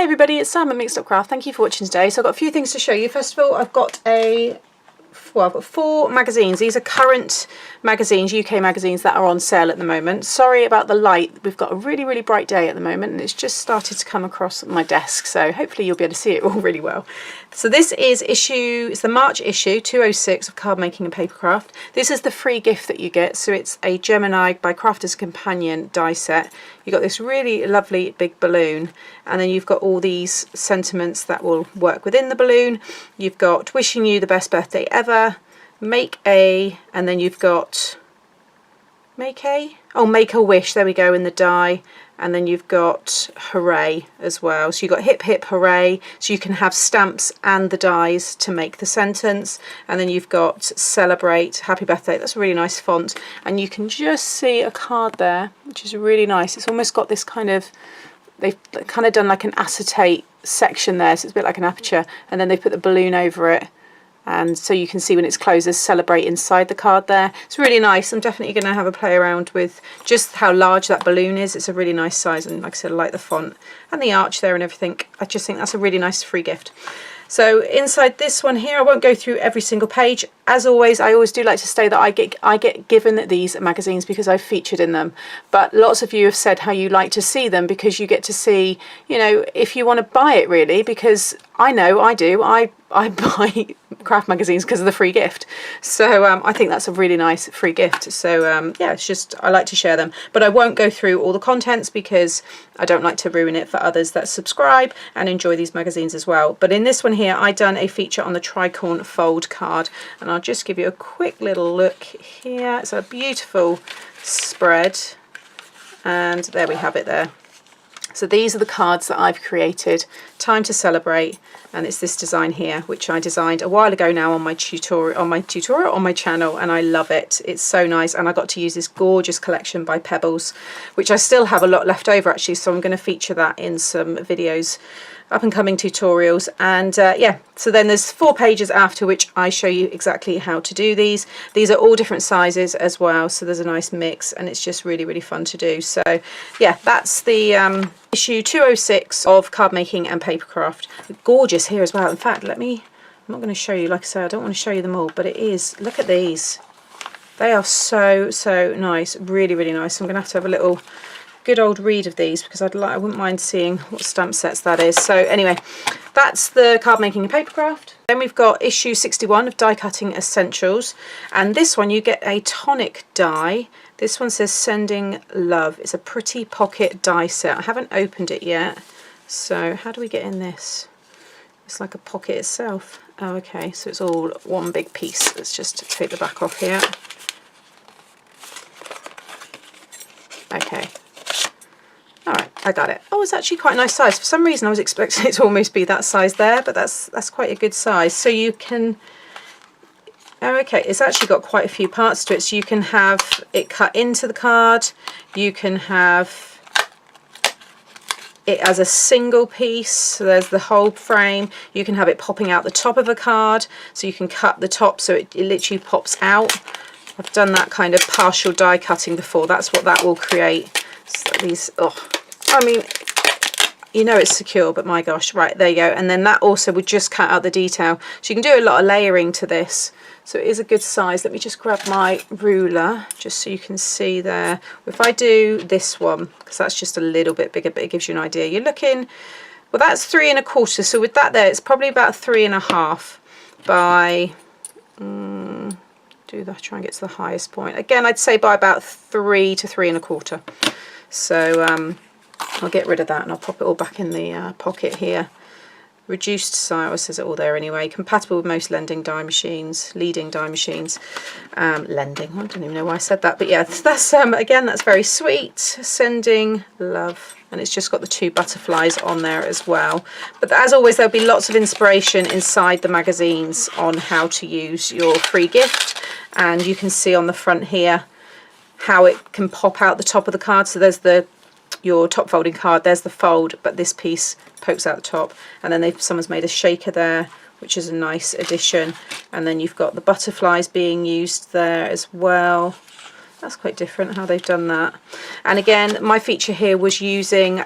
Hi everybody, it's Sam at Mixed Up Craft. Thank you for watching today. So I've got a few things to show you. First of all, I've got I've got 4 magazines. These are current magazines, UK magazines that are on sale at the moment. Sorry about the light. We've got a really bright day at the moment and it's just started to come across my desk. So hopefully you'll be able to see it all really well. So this is it's the March issue 206 of Card Making and Papercraft. This is the free gift that you get. So it's a Gemini by Crafter's Companion die set. You've got this really lovely big balloon and then you've got all these sentiments that will work within the balloon. You've got wishing you the best birthday ever, make a, and then you've got make a wish, there we go, in the die, and then you've got hooray as well. So you've got hip hip hooray, so you can have stamps and the dies to make the sentence, and then you've got celebrate, happy birthday. That's a really nice font, and you can just see a card there which is really nice. It's almost got this kind of, they've kind of done like an acetate section there, so it's a bit like an aperture, and then they put the balloon over it, and so you can see when it's closed there's celebrate inside the card there. It's really nice. I'm definitely going to have a play around with just how large that balloon is. It's a really nice size, and like I said, I like the font and the arch there and everything. I just think that's a really nice free gift. So inside this one here, I won't go through every single page. As always, I always do like to say that I get given these magazines because I've featured in them. But lots of you have said how you like to see them because you get to see, you know, if you want to buy it really, because I know I do. I buy craft magazines because of the free gift. So I think that's a really nice free gift. So yeah, it's just, I like to share them. But I won't go through all the contents because I don't like to ruin it for others that subscribe and enjoy these magazines as well. But in this one here, I done a feature on the tricorn fold card, and I'll just give you a quick little look here. It's a beautiful spread, and there we have it there. So these are the cards that I've created, time to celebrate, and it's this design here which I designed a while ago now on my channel, and I love it. It's so nice, and I got to use this gorgeous collection by Pebbles, which I still have a lot left over actually, so I'm going to feature that in some videos, up and coming tutorials. And yeah, so then there's 4 pages after which I show you exactly how to do these. These are all different sizes as well, so there's a nice mix, and it's just really fun to do. So yeah, that's the issue 206 of Card Making and Papercraft. Gorgeous here as well. In fact, I'm not going to show you, like I say, I don't want to show you them all, but it is, look at these. They are so nice, really nice. I'm going to have a little good old read of these because I wouldn't mind seeing what stamp sets that is. So anyway, that's the Card Making and Papercraft. Then we've got issue 61 of Die Cutting Essentials, and this one you get a tonic die. This one says Sending Love. It's a pretty pocket die set. I haven't opened it yet, so how do we get in this? It's like a pocket itself. Oh, okay, so it's all one big piece. Let's just take the back off here. Okay. Alright, I got it. Oh, it's actually quite a nice size. For some reason I was expecting it to almost be that size there, but that's quite a good size. So you can, oh okay, it's actually got quite a few parts to it. So you can have it cut into the card, you can have it as a single piece, so there's the whole frame. You can have it popping out the top of a card, so you can cut the top so it literally pops out. I've done that kind of partial die cutting before. That's what that will create. So these, oh, I mean, you know it's secure, but my gosh, right, there you go. And then that also would just cut out the detail. So you can do a lot of layering to this. So it is a good size. Let me just grab my ruler just so you can see there. If I do this one, because that's just a little bit bigger, but it gives you an idea. You're looking, well, that's 3 1/4. So with that there, it's probably about 3 1/2 by, try and get to the highest point. Again, I'd say by about 3 to 3 1/4. So I'll get rid of that and I'll pop it all back in the pocket here. Reduced size, says it all there anyway. Compatible with most leading die machines. Lending, I don't even know why I said that, but yeah, that's again, that's very sweet. Sending Love, and it's just got the 2 butterflies on there as well. But as always, there'll be lots of inspiration inside the magazines on how to use your free gift, and you can see on the front here how it can pop out the top of the card. So there's your top folding card, there's the fold, but this piece pokes out the top, and then someone's made a shaker there, which is a nice addition, and then you've got the butterflies being used there as well. That's quite different how they've done that. And again, my feature here was using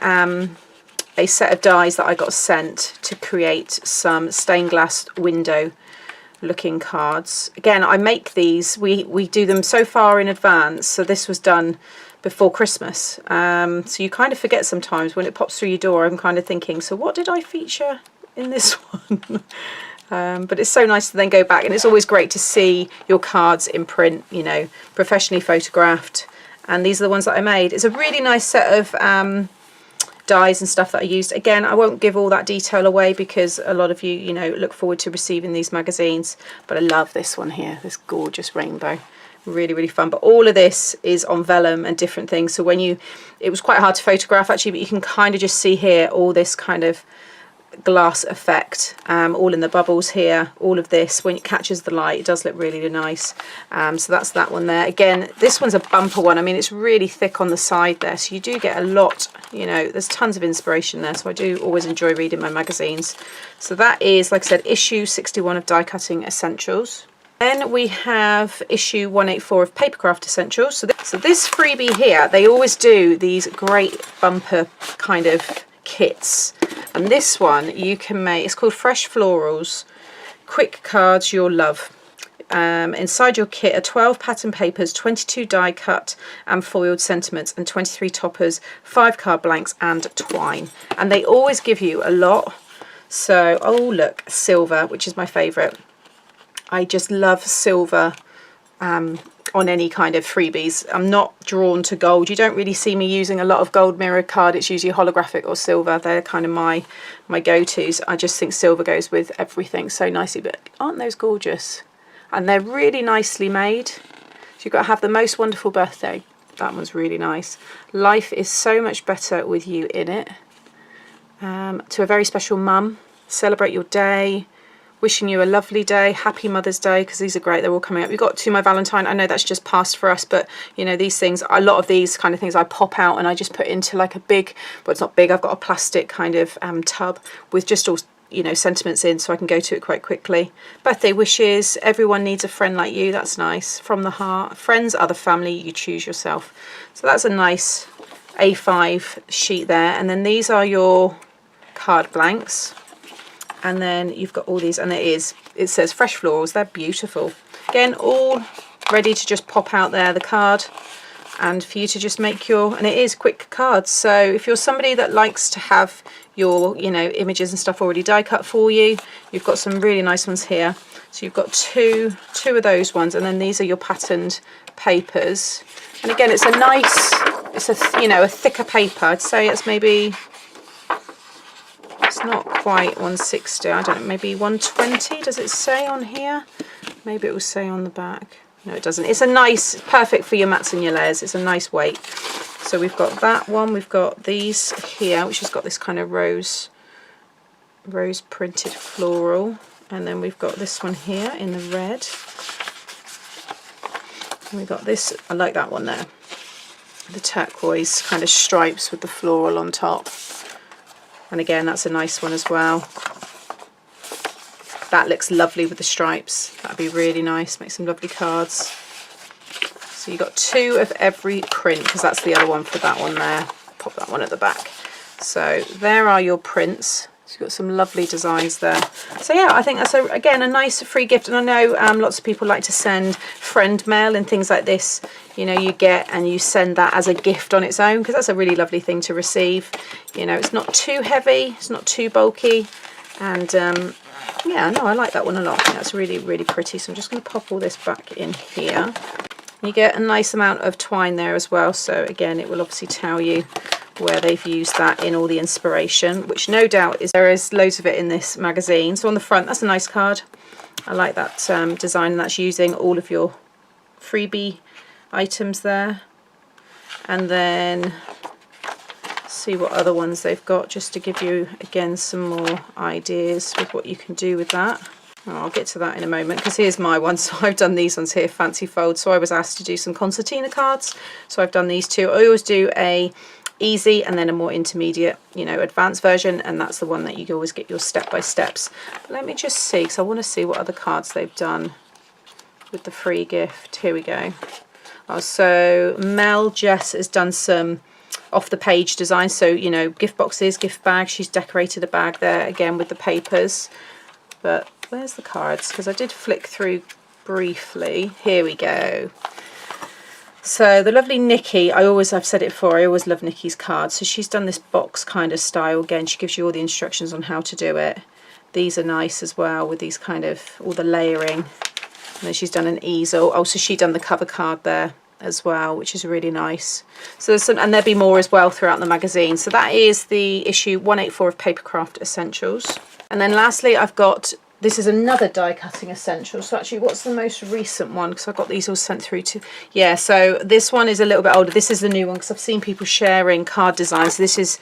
a set of dies that I got sent to create some stained glass window looking cards. Again, I make these, we do them so far in advance, so this was done before Christmas, so you kind of forget sometimes when it pops through your door. I'm kind of thinking, so what did I feature in this one? But it's so nice to then go back, and it's always great to see your cards in print, you know, professionally photographed. And these are the ones that I made. It's a really nice set of dies and stuff that I used. Again, I won't give all that detail away because a lot of you, you know, look forward to receiving these magazines. But I love this one here, this gorgeous rainbow. Really, really fun. But all of this is on vellum and different things. So when you, it was quite hard to photograph actually, but you can kind of just see here all this kind of glass effect, all in the bubbles here. All of this, when it catches the light, it does look really, really nice. So that's that one there. Again, this one's a bumper one. I mean, it's really thick on the side there, so you do get a lot, you know, there's tons of inspiration there. So I do always enjoy reading my magazines. So that is, like I said, issue 61 of Die Cutting Essentials. Then we have issue 184 of Papercraft Essentials. So this freebie here, they always do these great bumper kind of kits. And this one you can make, it's called Fresh Florals, Quick Cards You'll Love. Inside your kit are 12 pattern papers, 22 die cut and foiled sentiments, and 23 toppers, 5 card blanks and twine. And they always give you a lot. So, oh look, silver, which is my favourite. I just love silver on any kind of freebies. I'm not drawn to gold. You don't really see me using a lot of gold mirrored card. It's usually holographic or silver. They're kind of my go-tos. I just think silver goes with everything so nicely. But aren't those gorgeous? And they're really nicely made. So you've got to have the most wonderful birthday. That one's really nice. Life is so much better with you in it. To a very special mum. Celebrate your day. Wishing you a lovely day, happy Mother's Day, because these are great, they're all coming up. We've got To My Valentine, I know that's just passed for us, but you know, these things, a lot of these kind of things I pop out and I just put into like a big, well it's not big, I've got a plastic kind of tub with just all, you know, sentiments in, so I can go to it quite quickly. Birthday wishes, everyone needs a friend like you, that's nice. From the heart, friends are the family you choose yourself. So that's a nice A5 sheet there, and then these are your card blanks. And then you've got all these, and it says Fresh Florals. They're beautiful. Again, all ready to just pop out there, the card, and for you to just make your, and it is quick cards. So if you're somebody that likes to have your, you know, images and stuff already die cut for you, you've got some really nice ones here. So you've got two of those ones, and then these are your patterned papers. And again, it's a nice, it's a, you know, a thicker paper. I'd say it's maybe, it's not quite 160, I don't know, maybe 120, does it say on here? Maybe it will say on the back. No, it doesn't. It's a nice, perfect for your mats and your layers. It's a nice weight. So we've got that one, we've got these here, which has got this kind of rose printed floral. And then we've got this one here in the red. And we've got this, I like that one there. The turquoise kind of stripes with the floral on top. And again, that's a nice one as well. That looks lovely with the stripes. That'd be really nice. Make some lovely cards. So you've got 2 of every print, because that's the other one for that one there. Pop that one at the back. So there are your prints. So you've got some lovely designs there. So yeah, I think that's, again, a nice free gift. And I know lots of people like to send friend mail and things like this. You know, you get and you send that as a gift on its own, because that's a really lovely thing to receive. You know, it's not too heavy, it's not too bulky. And yeah, no, I like that one a lot. That's really, really pretty. So I'm just going to pop all this back in here. You get a nice amount of twine there as well. So again, it will obviously tell you where they've used that in all the inspiration, which no doubt is, there is loads of it in this magazine. So on the front, that's a nice card. I like that design, and that's using all of your freebie items there. And then see what other ones they've got, just to give you again some more ideas with what you can do with that. I'll get to that in a moment, because here's my one. So I've done these ones here, fancy fold. So I was asked to do some concertina cards, so I've done these 2. I always do a easy and then a more intermediate, you know, advanced version, and that's the one that you always get your step-by-steps. But let me just see, because I want to see what other cards they've done with the free gift. Here we go. Oh, so Mel Jess has done some off the page design. So, you know, gift boxes, gift bags. She's decorated a bag there again with the papers. But where's the cards? Because I did flick through briefly. Here we go. So the lovely Nikki, I've said it before, I always love Nikki's cards. So she's done this box kind of style. Again, she gives you all the instructions on how to do it. These are nice as well with these kind of, all the layering. And then she's done an easel. Oh, so she's done the cover card there as well, which is really nice. So there's some, and there'll be more as well throughout the magazine. So that is the issue 184 of Papercraft Essentials. And then lastly, I've got, this is another die cutting essential. So actually, what's the most recent one? Because I got these all sent through to, yeah, so this one is a little bit older. This is the new one because I've seen people sharing card designs. So this is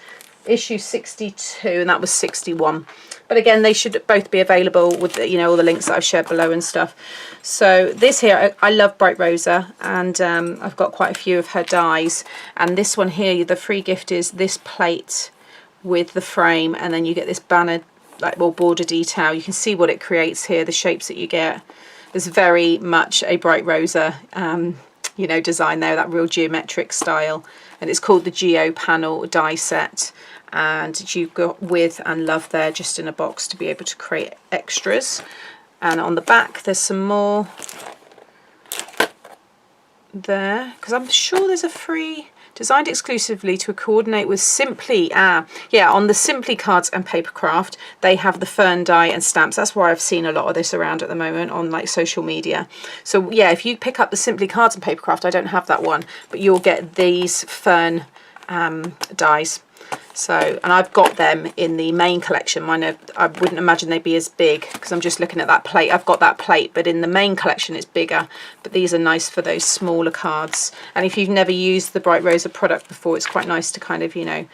issue 62 and that was 61. But again, they should both be available with, you know, all the links that I've shared below and stuff. So this here, I love Bright Rosa, and I've got quite a few of her dies. And this one here, the free gift is this plate with the frame, and then you get this banner, like, well, border detail. You can see what it creates here, the shapes that you get. There's very much a Bright Rosa, you know, design there, that real geometric style. And it's called the Geo Panel die set. And you've got with and love there just in a box to be able to create extras. And on the back there's some more there, because I'm sure there's a free, designed exclusively to coordinate with Simply, yeah, on the Simply cards and Papercraft they have the fern die and stamps. That's why I've seen a lot of this around at the moment on like social media. So yeah, if you pick up the Simply cards and Papercraft, I don't have that one, but you'll get these fern dies. So, and I've got them in the main collection. Mine are, I wouldn't imagine they'd be as big because I'm just looking at that plate. I've got that plate, but in the main collection it's bigger. But these are nice for those smaller cards. And if you've never used the Bright Rosa product before, it's quite nice to kind of, you know,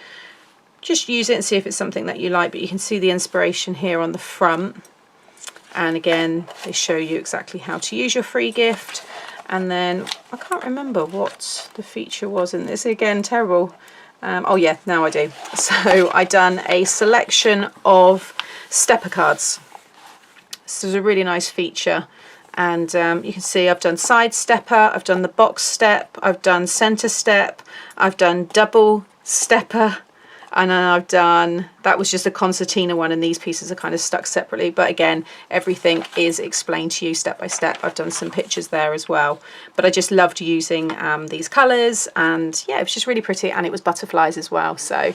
just use it and see if it's something that you like. But you can see the inspiration here on the front. And again, they show you exactly how to use your free gift. And then I can't remember what the feature was in this. Again, terrible. Oh yeah, now I do. So I done a selection of stepper cards. This is a really nice feature, and you can see I've done side stepper, I've done the box step, I've done center step, I've done double stepper, and then I've done, that was just a concertina one, and these pieces are kind of stuck separately, but again, everything is explained to you step by step. I've done some pictures there as well, but I just loved using these colours, and yeah, it was just really pretty, and it was butterflies as well. So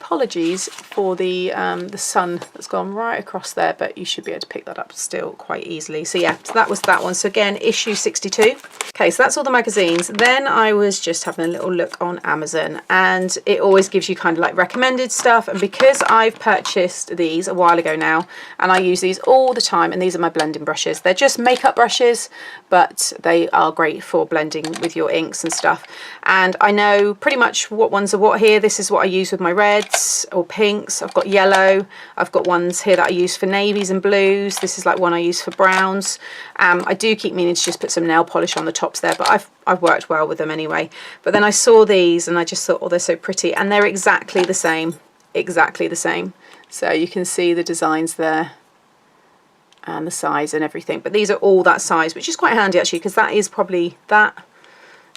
apologies for the sun that's gone right across there, but you should be able to pick that up still quite easily. So yeah, so that was that one. So again, issue 62. Okay, so that's all the magazines. Then I was just having a little look on Amazon, and it always gives you kind of like recommended stuff. And because I've purchased these a while ago now, and I use these all the time, and these are my blending brushes. They're just makeup brushes, but they are great for blending with your inks and stuff. And I know pretty much what ones are what here. This is what I use with my reds or pinks. I've got yellow. I've got ones here that I use for navies and blues. This is like one I use for browns. I do keep meaning to just put some nail polish on the tops there, but I've worked well with them anyway. But then I saw these and I just thought, oh, they're so pretty, and they're exactly the same. Exactly the same. So you can see the designs there and the size and everything, but these are all that size, which is quite handy actually, because that is probably that.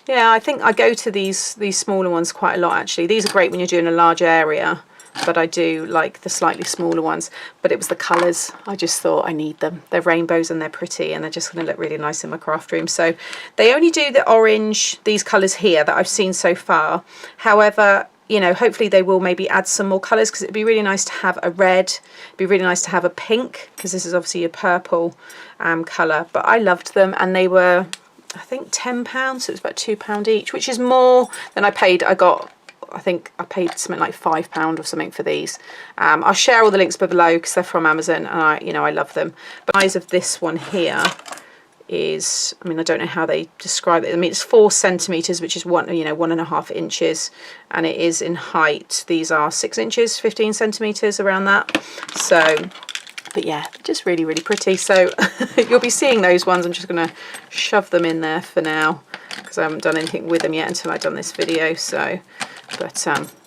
Yeah, I think I go to these smaller ones quite a lot actually. These are great when you're doing a large area, but I do like the slightly smaller ones. But it was the colours. I just thought I need them. They're rainbows and they're pretty, and they're just going to look really nice in my craft room. So they only do the orange, these colours here that I've seen so far. However, you know, hopefully they will maybe add some more colours, because it'd be really nice to have a red, it'd be really nice to have a pink, because this is obviously a purple colour. But I loved them, and they were, I think, £10, so it was about £2 each, which is more than I paid. I think I paid something like £5 or something for these. I'll share all the links below because they're from Amazon, and I love them. But the size of this one here is, I mean, I don't know how they describe it. I mean, it's 4 centimeters, which is 1.5 inches, and it is in height. These are 6 inches, 15 centimeters, around that. So, but yeah, just really, really pretty. So you'll be seeing those ones. I'm just going to shove them in there for now, because I haven't done anything with them yet until I've done this video. So, but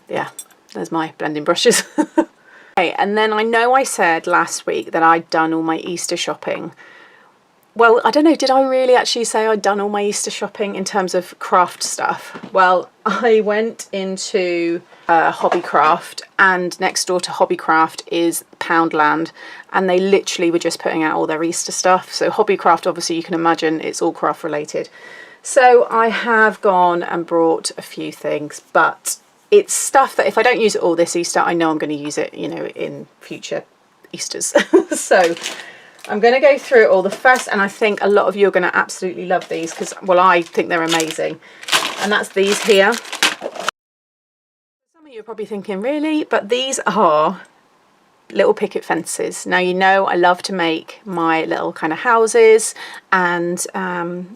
yeah, there's my blending brushes. Okay, and then I know I said last week that I'd done all my Easter shopping. well, I don't know, did I really actually say I'd done all my Easter shopping in terms of craft stuff? Well, I went into Hobbycraft, and next door to Hobbycraft is Poundland, and they literally were just putting out all their Easter stuff. So Hobbycraft, obviously you can imagine it's all craft related. So I have gone and brought a few things, but it's stuff that if I don't use it all this Easter, I know I'm going to use it, you know, in future Easters. So I'm going to go through it all. The first, and I think a lot of you are going to absolutely love these because, well, I think they're amazing. And that's these here. Some of you are probably thinking, really? But these are little picket fences. Now, you know I love to make my little kind of houses and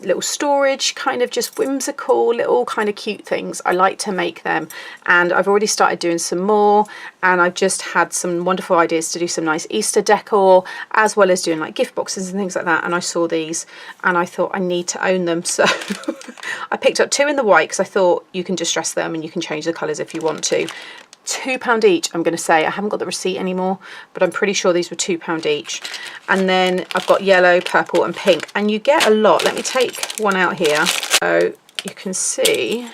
little storage, kind of just whimsical little kind of cute things. I like to make them, and I've already started doing some more, and I've just had some wonderful ideas to do some nice Easter decor, as well as doing like gift boxes and things like that. And I saw these and I thought I need to own them, so I picked up 2 in the white because I thought you can distress them and you can change the colours if you want to. £2 each, I'm going to say. I haven't got the receipt anymore, but I'm pretty sure these were £2 each. And then I've got yellow, purple and pink, and you get a lot. Let me take one out here so you can see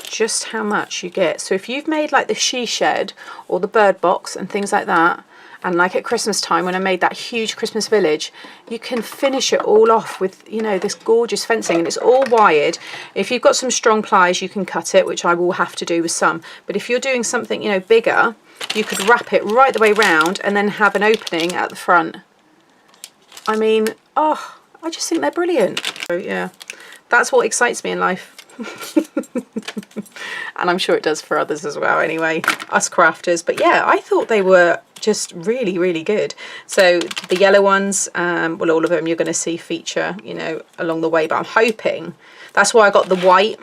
just how much you get. So if you've made like the she shed or the bird box and things like that, and like at Christmas time when I made that huge Christmas village, you can finish it all off with, you know, this gorgeous fencing, and it's all wired. If you've got some strong pliers, you can cut it, which I will have to do with some. But if you're doing something, you know, bigger, you could wrap it right the way round and then have an opening at the front. I mean, oh, I just think they're brilliant. So yeah, that's what excites me in life. And I'm sure it does for others as well, anyway, us crafters. But yeah, I thought they were just really, really good. So the yellow ones, well, all of them you're going to see feature, you know, along the way, but I'm hoping that's why I got the white.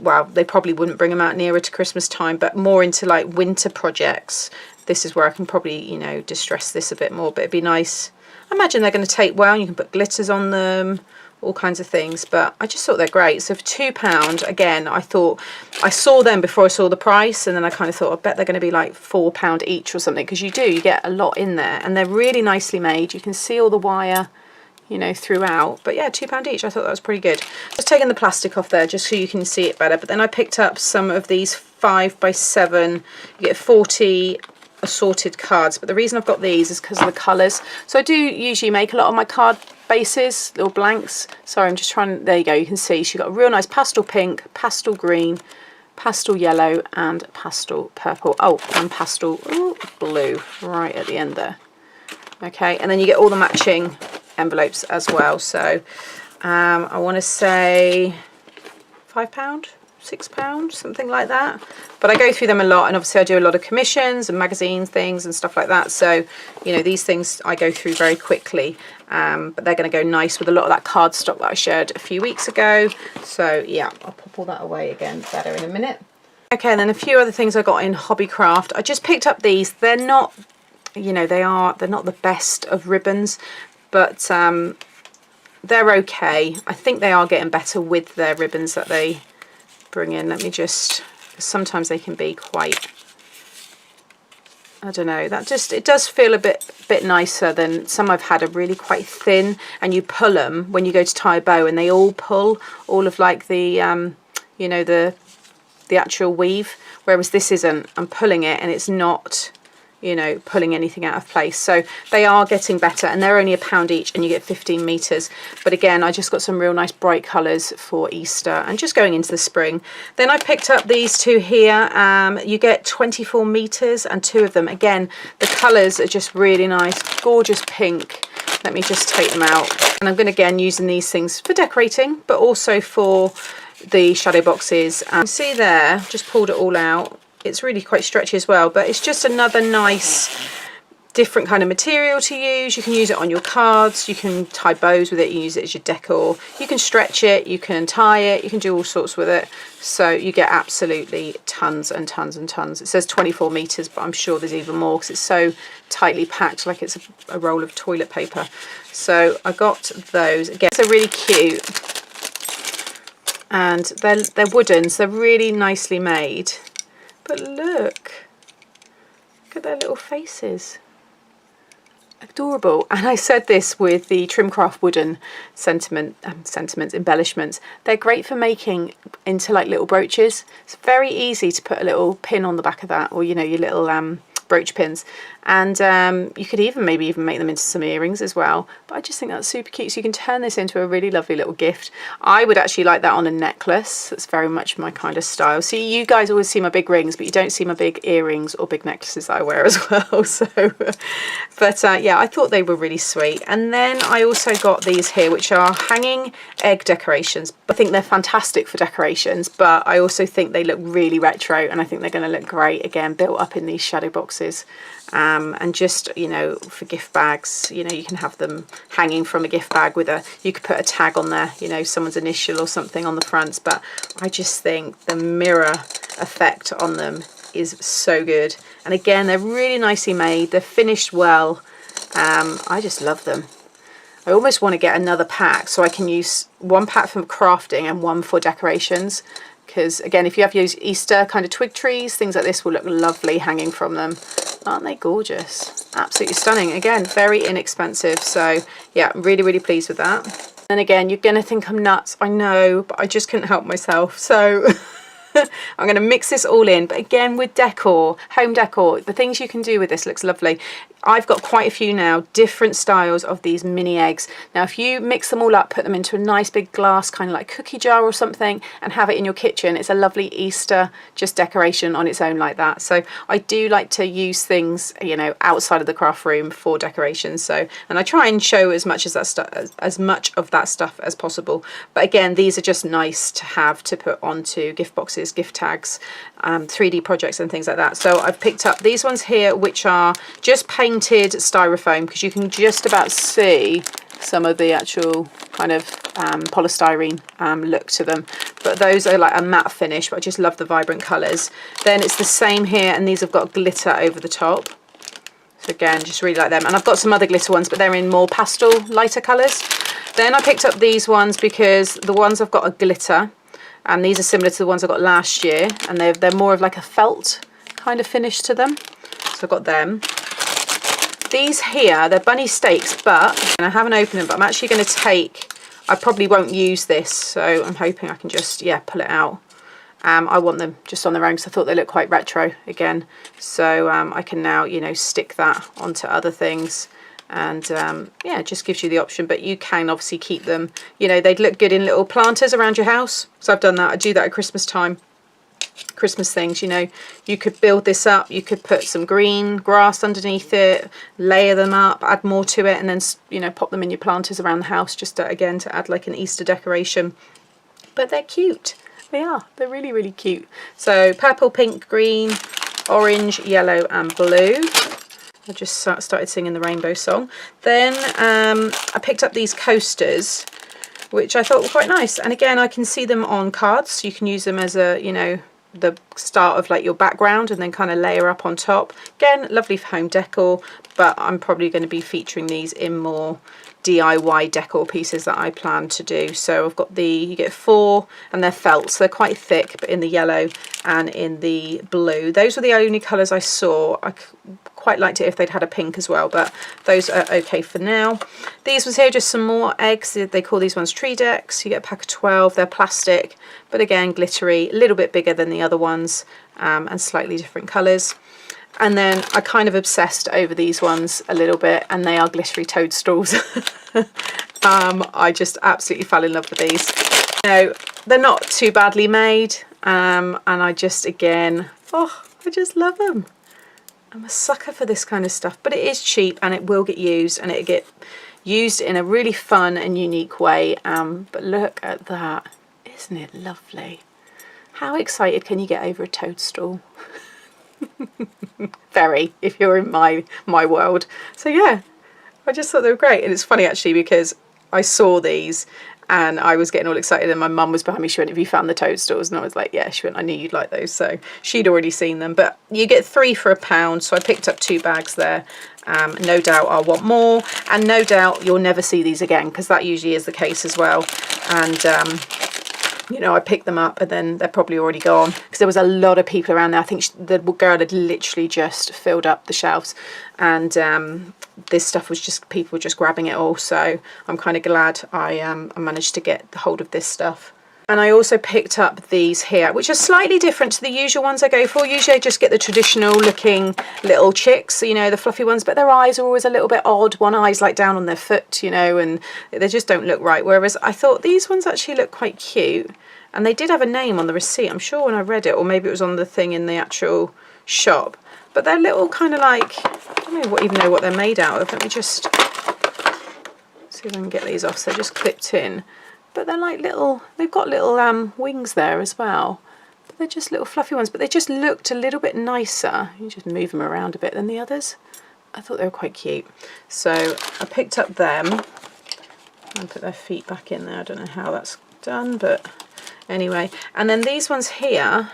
Well, they probably wouldn't bring them out nearer to Christmas time, but more into like winter projects. This is where I can probably, you know, distress this a bit more, but it'd be nice. I imagine they're going to take well, and you can put glitters on them, all kinds of things, but I just thought they're great. So for £2, again, I thought, I saw them before I saw the price, and then I kind of thought, I bet they're going to be like £4 each or something, because you get a lot in there, and they're really nicely made. You can see all the wire, you know, throughout. But yeah, £2 each, I thought that was pretty good. Just taking the plastic off there just so you can see it better. But then I picked up some of these 5x7, you get 40 assorted cards, but the reason I've got these is because of the colours. So I do usually make a lot of my card bases, little blanks. Sorry, I'm just trying, there you go, you can see she's got a real nice pastel pink, pastel green, pastel yellow and pastel purple. Oh, and pastel blue right at the end there. Okay, and then you get all the matching envelopes as well. So I want to say £5, £6, something like that. But I go through them a lot, and obviously I do a lot of commissions and magazines things and stuff like that. So, you know, these things I go through very quickly, but they're going to go nice with a lot of that card stock that I shared a few weeks ago. So yeah, I'll pop all that away again better in a minute. Okay, and then a few other things I got in Hobbycraft. I just picked up these. They're not, you know, they're not the best of ribbons, but they're okay. I think they are getting better with their ribbons that they bring in. Let me just, sometimes they can be quite, I don't know, that just, it does feel a bit nicer than some I've had are really quite thin, and you pull them when you go to tie a bow and they all pull all of like the you know, the actual weave, whereas this isn't. I'm pulling it and it's not, you know, pulling anything out of place. So they are getting better, and they're only £1 each, and you get 15 meters. But again, I just got some real nice bright colors for Easter and just going into the spring. Then I picked up these two here. You get 24 meters and 2 of them. Again, the colors are just really nice, gorgeous pink. Let me just take them out, and I'm going to again using these things for decorating, but also for the shadow boxes. See there, just pulled it all out. It's really quite stretchy as well, but it's just another nice different kind of material to use. You can use it on your cards, you can tie bows with it, you use it as your decor, you can stretch it, you can tie it, you can do all sorts with it. So you get absolutely tons and tons and tons. It says 24 meters, but I'm sure there's even more because it's so tightly packed, like it's a roll of toilet paper. So I got those. Again, they're really cute, and they're wooden, so they're really nicely made. But look at their little faces. adorable. And I said this with the Trimcraft wooden sentiments, embellishments. They're great for making into like little brooches. It's very easy to put a little pin on the back of that, or you know, your little brooch pins, and you could maybe even make them into some earrings as well. But I just think that's super cute. So you can turn this into a really lovely little gift. I would actually like that on a necklace. That's very much my kind of style. See, you guys always see my big rings, but you don't see my big earrings or big necklaces that I wear as well. So, but yeah, I thought they were really sweet. And then I also got these here, which are hanging egg decorations. I think they're fantastic for decorations, but I also think they look really retro, and I think they're going to look great again built up in these shadow boxes. And just, you know, for gift bags, you know, you can have them hanging from a gift bag with you could put a tag on there, you know, someone's initial or something on the fronts. But I just think the mirror effect on them is so good. And again, they're really nicely made, they're finished well. I just love them. I almost want to get another pack so I can use one pack for crafting and one for decorations. Because again, if you have those Easter kind of twig trees, things like this will look lovely hanging from them. Aren't they gorgeous? Absolutely stunning. Again, very inexpensive. So yeah, I'm really, really pleased with that. And again, you're going to think I'm nuts. I know, but I just couldn't help myself. So I'm going to mix this all in. But again, with decor, home decor, the things you can do with this looks lovely. I've got quite a few now, different styles of these mini eggs. Now, if you mix them all up, put them into a nice big glass, kind of like cookie jar or something, and have it in your kitchen, it's a lovely Easter just decoration on its own like that. So I do like to use things, you know, outside of the craft room for decorations. So, and I try and show as much of that stuff as possible. But again, these are just nice to have to put onto gift boxes, gift tags, 3D projects and things like that. So I've picked up these ones here, which are just painted styrofoam, because you can just about see some of the actual kind of polystyrene look to them. But those are like a matte finish, but I just love the vibrant colours. Then it's the same here, and these have got glitter over the top. So again, just really like them. And I've got some other glitter ones, but they're in more pastel, lighter colours. Then I picked up these ones because the ones I've got are glitter, and these are similar to the ones I got last year, and they're more of like a felt kind of finish to them. So I've got them. These here, they're bunny steaks, but, and I haven't opened them, but I'm actually going to take, I probably won't use this, so I'm hoping I can just, yeah, pull it out. I want them just on their own because I thought they look quite retro again. So I can now, you know, stick that onto other things. And yeah, it just gives you the option, but you can obviously keep them, you know, they'd look good in little planters around your house. So I've done that. I do that at Christmas time. Christmas things, you know, you could build this up, you could put some green grass underneath it, layer them up, add more to it, and then, you know, pop them in your planters around the house, just to, again, to add like an Easter decoration. But they're cute. They are. They're really, really cute. So purple, pink, green, orange, yellow and blue. I just started singing the rainbow song. Then I picked up these coasters, which I thought were quite nice. And again, I can see them on cards. So you can use them as a, you know, the start of like your background, and then kind of layer up on top. Again, lovely for home decor, but I'm probably going to be featuring these in more DIY decor pieces that I plan to do. So I've got you get 4, and they're felt, so they're quite thick, but in the yellow and in the blue. Those were the only colours I saw. I quite liked it if they'd had a pink as well, but those are okay for now. These ones here, just some more eggs. They call these ones tree decks. You get a pack of 12. They're plastic, but again, glittery, a little bit bigger than the other ones, and slightly different colours. And then I kind of obsessed over these ones a little bit, and they are glittery toadstools. I just absolutely fell in love with these. You know, they're not too badly made, and I just, again, oh, I just love them. I'm a sucker for this kind of stuff, but it is cheap and it will get used, and it'll get used in a really fun and unique way. But look at that. Isn't it lovely? How excited can you get over a toadstool? Very, if you're in my world. So yeah, I just thought they were great. And it's funny actually, because I saw these and I was getting all excited, and my mum was behind me. She went, "Have you found the toadstools?" And I was like, "Yeah." She went, "I knew you'd like those." So she'd already seen them, but you get 3 for £1, so I picked up 2 bags there. No doubt I'll want more, and no doubt you'll never see these again, because that usually is the case as well. And you know, I picked them up and then they're probably already gone, because there was a lot of people around there. I think the girl had literally just filled up the shelves, and this stuff was just, people were just grabbing it all. So I'm kind of glad I managed to get hold of this stuff. And I also picked up these here, which are slightly different to the usual ones I go for. Usually I just get the traditional looking little chicks, you know, the fluffy ones, but their eyes are always a little bit odd. One eye's like down on their foot, you know, and they just don't look right. Whereas I thought these ones actually look quite cute. And they did have a name on the receipt, I'm sure, when I read it, or maybe it was on the thing in the actual shop. But they're little kind of like, I don't even know what they're made out of. Let me just see if I can get these off. So they're just clipped in. But they're like little, they've got little wings there as well. But they're just little fluffy ones, but they just looked a little bit nicer. You just move them around a bit than the others. I thought they were quite cute. So I picked up them and put their feet back in there. I don't know how that's done, but anyway. And then these ones here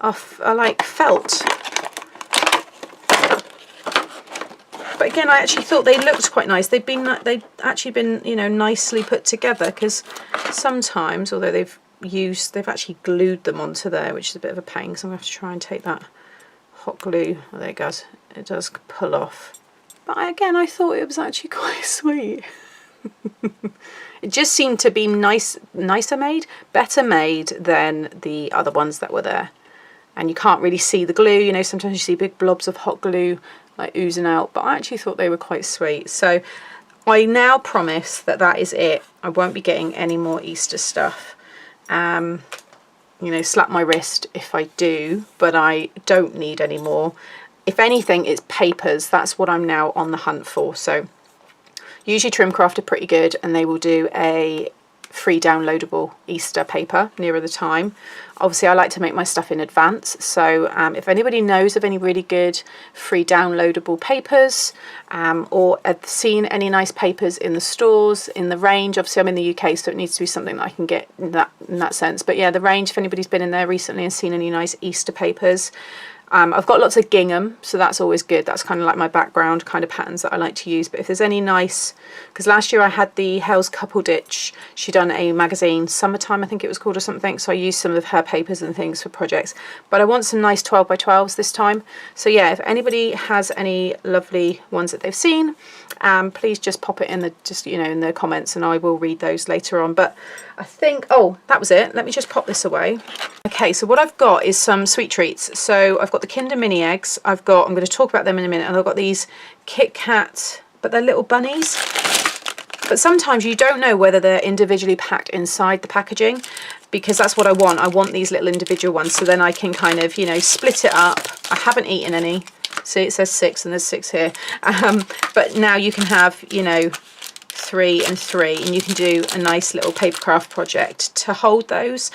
are like felt. But again, I actually thought they looked quite nice. They'd actually been, you know, nicely put together, because sometimes, although they've actually glued them onto there, which is a bit of a pain, so I'm going to have to try and take that hot glue. Oh, there it goes. It does pull off. But again, I thought it was actually quite sweet. It just seemed to be nicer made, better made than the other ones that were there. And you can't really see the glue, you know, sometimes you see big blobs of hot glue like oozing out, but I actually thought they were quite sweet. So I now promise that that is it. I won't be getting any more Easter stuff. You know, slap my wrist if I do, but I don't need any more. If anything, it's papers. That's what I'm now on the hunt for. So usually Trimcraft are pretty good, and they will do a free downloadable Easter paper nearer the time. Obviously, I like to make my stuff in advance, so if anybody knows of any really good free downloadable papers, or have seen any nice papers in the stores, in the range, obviously I'm in the UK, so it needs to be something that I can get in that sense. But yeah, the range, if anybody's been in there recently and seen any nice Easter papers. I've got lots of gingham, so that's always good. That's kind of like my background kind of patterns that I like to use. But if there's any nice, because last year I had the Hell's Couple Ditch, she done a magazine, Summertime I think it was called or something, so I used some of her papers and things for projects. But I want some nice 12 by 12s this time. So yeah, if anybody has any lovely ones that they've seen, please just pop it in the, in the comments, and I will read those later on. But I think, oh, that was it. Let me just pop this away. Okay, so what I've got is some sweet treats. So I've got the Kinder Mini eggs. I'm going to talk about them in a minute. And I've got these Kit Kat, but they're little bunnies. But sometimes you don't know whether they're individually packed inside the packaging, because that's what I want. I want these little individual ones, so then I can kind of, split it up. I haven't eaten any. See, it says 6 and there's 6 here. But now you can have, 3 and 3, and you can do a nice little papercraft project to hold those.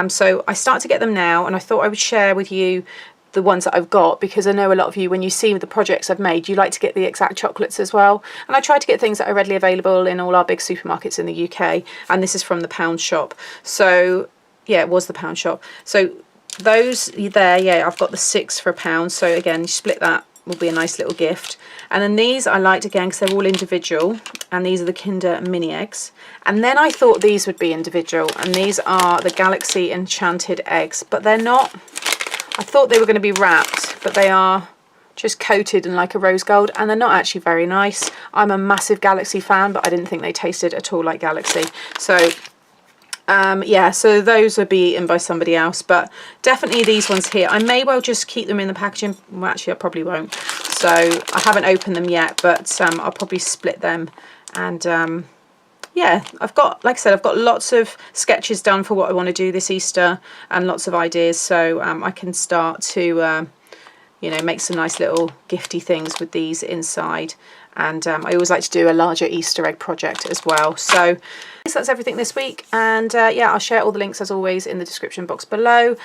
So I start to get them now, and I thought I would share with you the ones that I've got, because I know a lot of you, when you see the projects I've made, you like to get the exact chocolates as well. And I try to get things that are readily available in all our big supermarkets in the UK, and this is from the Pound Shop. So yeah, it was the Pound Shop. So those there, yeah, I've got the 6 for £1. So again, you split that, will be a nice little gift. And then these I liked again because they're all individual, and these are the Kinder Mini eggs. And then I thought these would be individual, and these are the Galaxy Enchanted eggs, but they're not. I thought they were going to be wrapped, but they are just coated in like a rose gold, and they're not actually very nice. I'm a massive Galaxy fan, but I didn't think they tasted at all like Galaxy. So yeah, so those would be eaten by somebody else, but definitely these ones here. I may well just keep them in the packaging. Well, actually I probably won't. So I haven't opened them yet, but I'll probably split them. And yeah, I've got, like I said, I've got lots of sketches done for what I want to do this Easter, and lots of ideas, so I can start to make some nice little gifty things with these inside. And I always like to do a larger Easter egg project as well. So that's everything this week, and yeah, I'll share all the links as always in the description box below.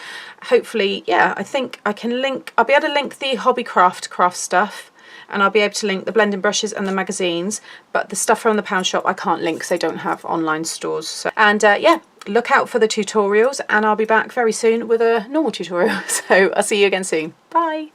Hopefully, yeah, I think I can link, I'll be able to link the Hobbycraft craft stuff, and I'll be able to link the blending brushes and the magazines, but the stuff from the Pound Shop I can't link because they don't have online stores. So, and yeah, look out for the tutorials, and I'll be back very soon with a normal tutorial. So I'll see you again soon. Bye.